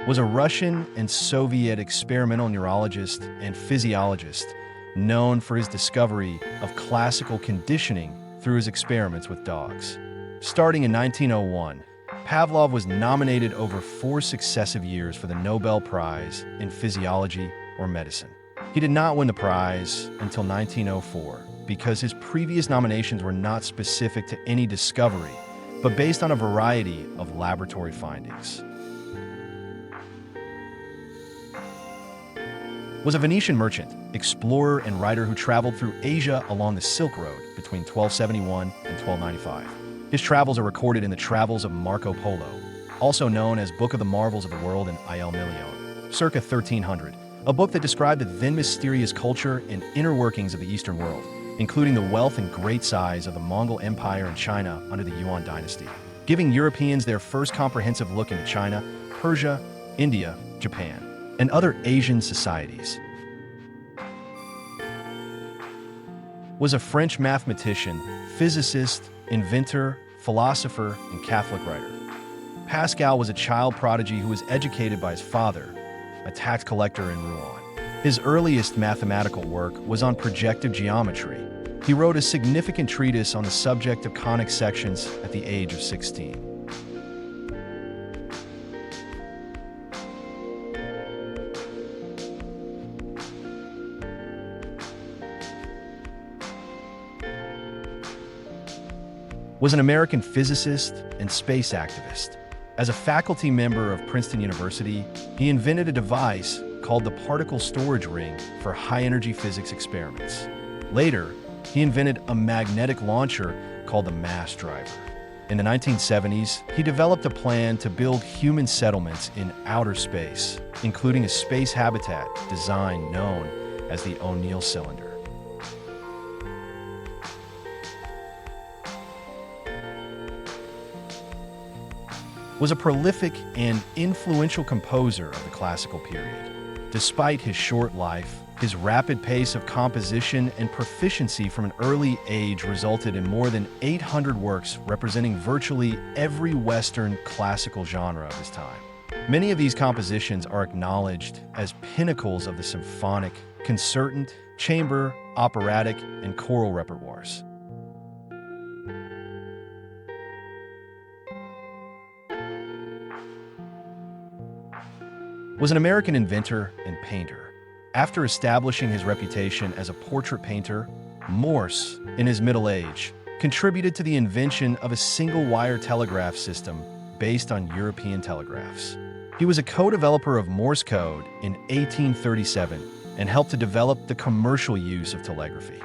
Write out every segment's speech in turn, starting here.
was a Russian and Soviet experimental neurologist and physiologist known for his discovery of classical conditioning through his experiments with dogs. Starting in 1901, Pavlov was nominated over 4 successive years for the Nobel Prize in Physiology or Medicine. He did not win the prize until 1904 because his previous nominations were not specific to any discovery, but based on a variety of laboratory findings. Was a Venetian merchant, explorer, and writer who traveled through Asia along the Silk Road between 1271 and 1295. His travels are recorded in the Travels of Marco Polo, also known as Book of the Marvels of the World and Il Milione, circa 1300, a book that described the then mysterious culture and inner workings of the Eastern world, including the wealth and great size of the Mongol Empire in China under the Yuan dynasty, giving Europeans their first comprehensive look into China, Persia, India, Japan, and other Asian societies. Was a French mathematician, physicist, inventor, philosopher, and Catholic writer. Pascal was a child prodigy who was educated by his father, a tax collector in Rouen. His earliest mathematical work was on projective geometry. He wrote a significant treatise on the subject of conic sections at the age of 16. Was an American physicist and space activist. As a faculty member of Princeton University, he invented a device called the particle storage ring for high-energy physics experiments. Later, he invented a magnetic launcher called the mass driver. In the 1970s, he developed a plan to build human settlements in outer space, including a space habitat design known as the O'Neill cylinder. Was a prolific and influential composer of the classical period. Despite his short life, his rapid pace of composition and proficiency from an early age resulted in more than 800 works representing virtually every Western classical genre of his time. Many of these compositions are acknowledged as pinnacles of the symphonic, concertant, chamber, operatic, and choral repertoires. Was an American inventor and painter. After establishing his reputation as a portrait painter, Morse, in his middle age, contributed to the invention of a single-wire telegraph system based on European telegraphs. He was a co-developer of Morse code in 1837 and helped to develop the commercial use of telegraphy.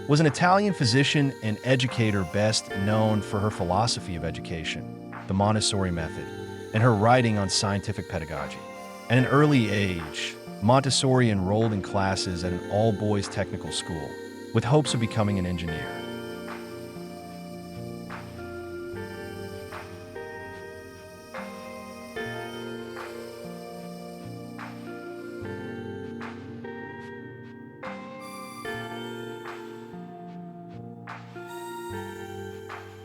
Was an Italian physician and educator best known for her philosophy of education, the Montessori method, and her writing on scientific pedagogy. At an early age, Montessori enrolled in classes at an all-boys technical school, with hopes of becoming an engineer.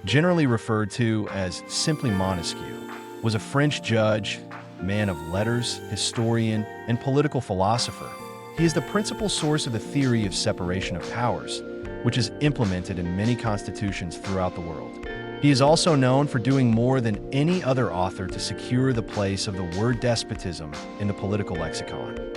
Generally referred to as simply Montesquieu, was a French judge, man of letters, historian, and political philosopher. He is the principal source of the theory of separation of powers, which is implemented in many constitutions throughout the world. He is also known for doing more than any other author to secure the place of the word despotism in the political lexicon.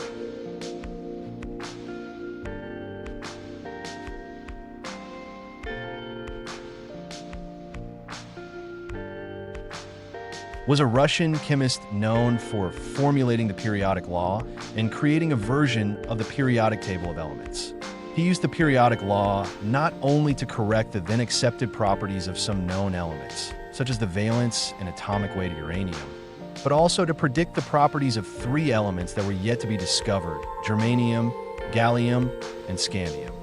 Was a Russian chemist known for formulating the periodic law and creating a version of the periodic table of elements. He used the periodic law not only to correct the then accepted properties of some known elements, such as the valence and atomic weight of uranium, but also to predict the properties of 3 elements that were yet to be discovered: germanium, gallium, and scandium.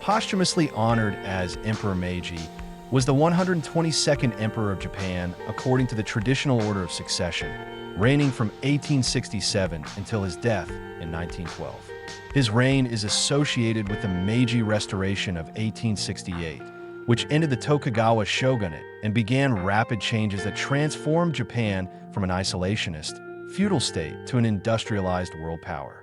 posthumously honored as Emperor Meiji, was the 122nd Emperor of Japan according to the traditional order of succession, reigning from 1867 until his death in 1912. His reign is associated with the Meiji Restoration of 1868, which ended the Tokugawa shogunate and began rapid changes that transformed Japan from an isolationist, feudal state to an industrialized world power.